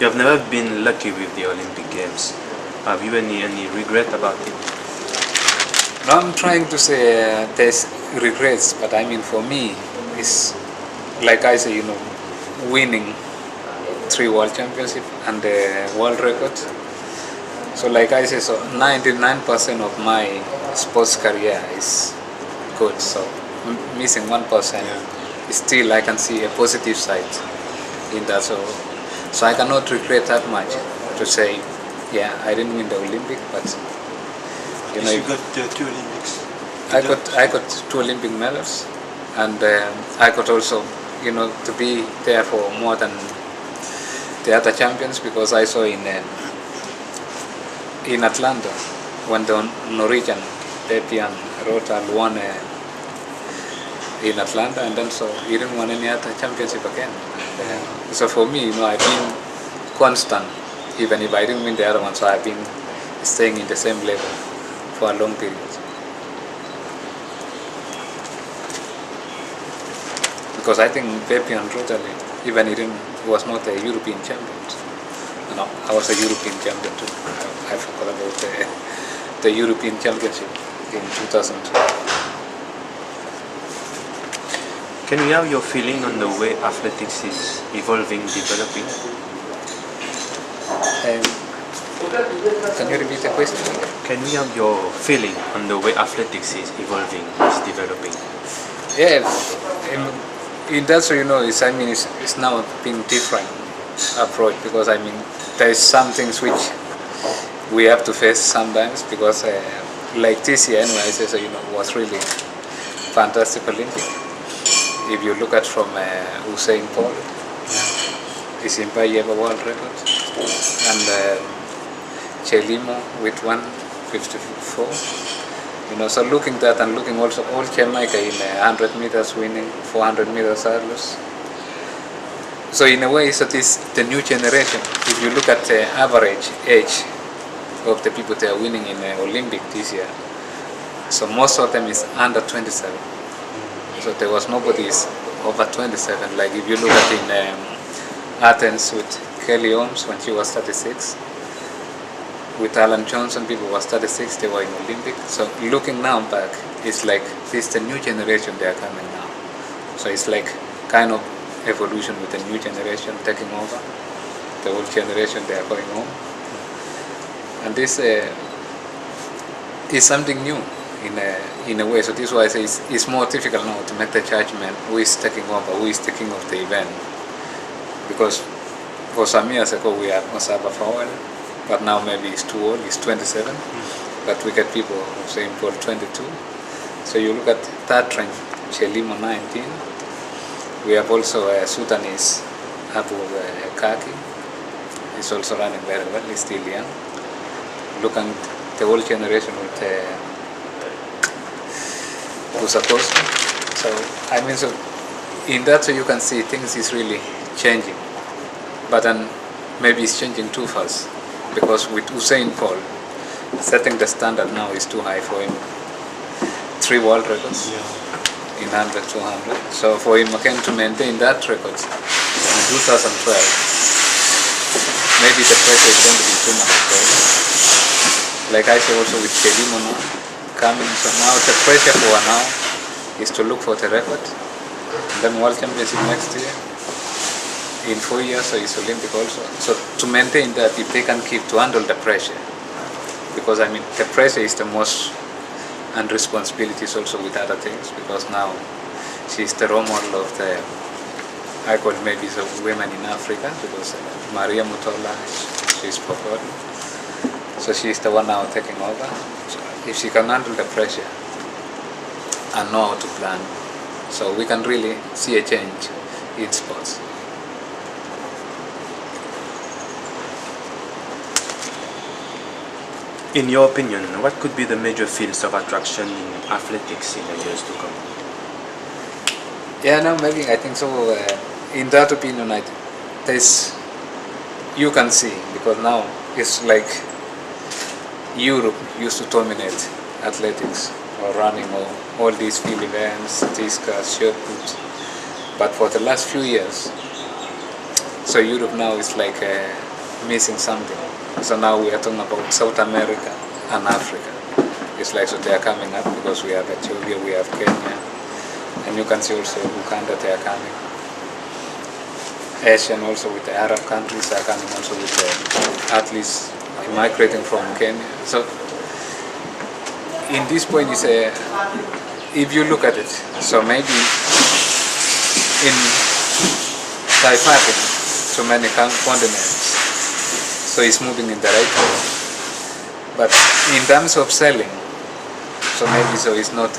You have never been lucky with the Olympic Games. Have you any regret about it? No, I'm trying to say there's regrets, but I mean for me, it's like I say, winning 3 world championships and the world record. So like I say, so 99% of my sports career is good. So missing 1% is still I can see a positive side in that. So I cannot regret that much to say, yeah, I didn't win the Olympic, but You got 2 Olympics. I got 2 Olympic medals, and I got also, to be there for more than the other champions, because I saw in Atlanta when the Norwegian Depian Rotal won in Atlanta, and then so he didn't win any other championship again. So for me, I've been constant, even if I didn't win the other one. So I've been staying in the same level for a long period. Because I think Depian Rotal, even he was not a European champion. No, I was a European champion too. I forgot about the European Championship in 2002. Can we have your feeling on the way athletics is evolving, developing? Can you repeat the question? Can we have your feeling on the way athletics is evolving, is developing? Yeah, in that, so it's now been different approach, because there's some things which we have to face sometimes, because like this year anyway, was really fantastic Olympic. If you look at from Usain Bolt, he's in a world record, and Chelimo with 1:54. So looking that, and looking also all Jamaica in 100 meters winning, 400 meters hurdles. So in a way, so this the new generation. If you look at the average age of the people that are winning in the Olympic this year, so most of them is under 27. So there was nobody is over 27. Like if you look at in Athens with Kelly Holmes when she was 36, with Alan Johnson, people was 36, they were in Olympic. So looking now back, it's like this the new generation they are coming now. So it's like kind of evolution with the new generation taking over. The old generation they are going home. And this is something new in a way. So this is why I say it's more difficult now to make the judgment who is taking over, who is the king of the event. Because for some years ago we had Osaba Fawel, but now maybe he's too old, he's 27. But we get people who say Paul 22. So you look at that range, Chelimo 19. We have also Sudanese Abu Kaki. He's also running very well, he's still young. Look at the whole generation with Busakowski. So in that, so you can see things is really changing. But then maybe it's changing too fast, because with Usain Bolt, setting the standard now is too high for him. 3 world records in 100, 200. So for him again to maintain that record in 2012, maybe the pressure is going to be too much for him. Like I say also with Chelimo now coming, so now the pressure for now is to look for the record, and then World Championship next year. In 4 years, so it's Olympic also. So to maintain that, if they can keep to handle the pressure, because the pressure is the most, and responsibilities also with other things, because now she's the role model of the, I call maybe the women in Africa, because Maria Mutola, she's forgotten. So she's the one now taking over. So if she can handle the pressure and know how to plan, so we can really see a change in sports. In your opinion, what could be the major fields of attraction in athletics in the years to come? Yeah, no, maybe I think so. In that opinion, there's, you can see, because now it's like Europe used to dominate athletics or running or all these field events, discus, shot put. But for the last few years, so Europe now is like missing something. So now we are talking about South America and Africa. It's like so they are coming up because we have Ethiopia, we have Kenya, and you can see also Uganda they are coming. Asian also with the Arab countries are coming also with the athletes migrating from Kenya. So in this point is if you look at it, so maybe in diverting so many continents, so it's moving in the right way. But in terms of selling, so maybe so it's not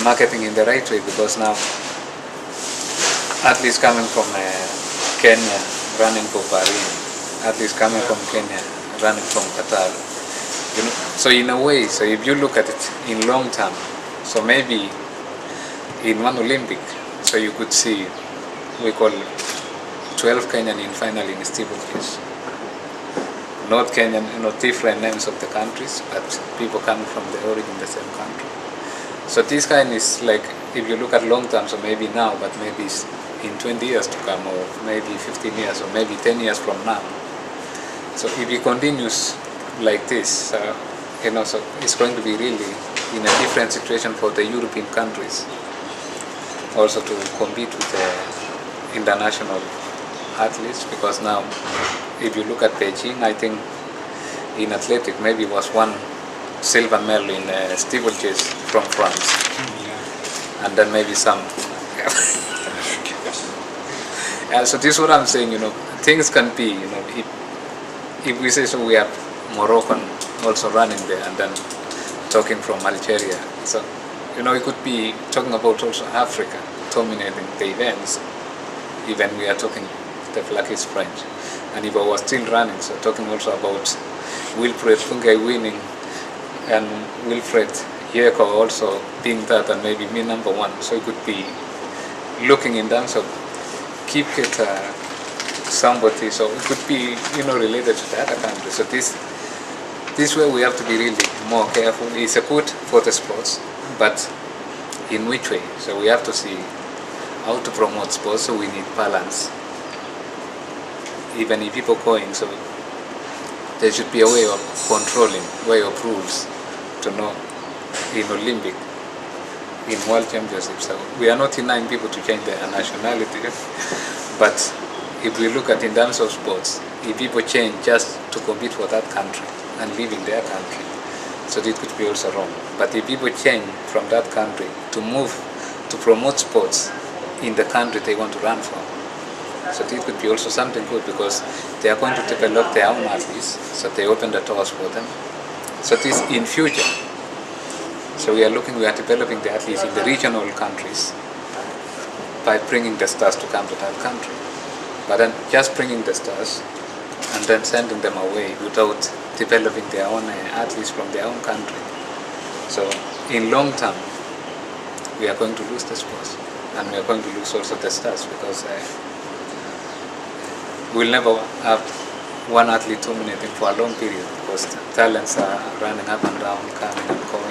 marketing in the right way, because now athletes coming from Kenya running for Paris, athletes coming from Kenya running from Qatar. So in a way, so if you look at it in long term, so maybe in one Olympic, so you could see, we call 12 Kenyan in final in steeplechase. Not Kenyan, different names of the countries, but people coming from the origin the same country. So this kind is like, if you look at long term, so maybe now, but maybe in 20 years to come, or maybe 15 years, or maybe 10 years from now. So if it continues like this, so it's going to be really in a different situation for the European countries, also to compete with the international athletes, because now if you look at Beijing, I think in athletic maybe was one silver medal in steeplechase from France, and then maybe some. So this is what I'm saying, things can be, if we say so, we have Moroccan also running there, and then talking from Algeria. So, we could be talking about also Africa dominating the events, even we are talking the flag is French. And if I was still running, so talking also about Wilfred Funke winning, and Wilfred Yeko also being that, and maybe me number one. So it could be looking in terms of Kipketer, somebody, so it could be, related to the other country. So this way we have to be really more careful. It's a good for the sports, but in which way? So we have to see how to promote sports, so we need balance. Even if people going, so there should be a way of controlling, way of rules to know in Olympic, in World Championships. So we are not denying people to change their nationality, but if we look at in terms of sports, if people change just to compete for that country and live in their country, so it could be also wrong. But if people change from that country to move to promote sports in the country they want to run for, so it could be also something good, because they are going to develop their own athletes, so they open the doors for them. So this in future, so we are developing the athletes in the regional countries by bringing the stars to come to that country. But then just bringing the stars and then sending them away without developing their own athletes from their own country. So in long term, we are going to lose the sports, and we are going to lose also the stars, because we'll never have one athlete dominating for a long period, because talents are running up and down, coming and going.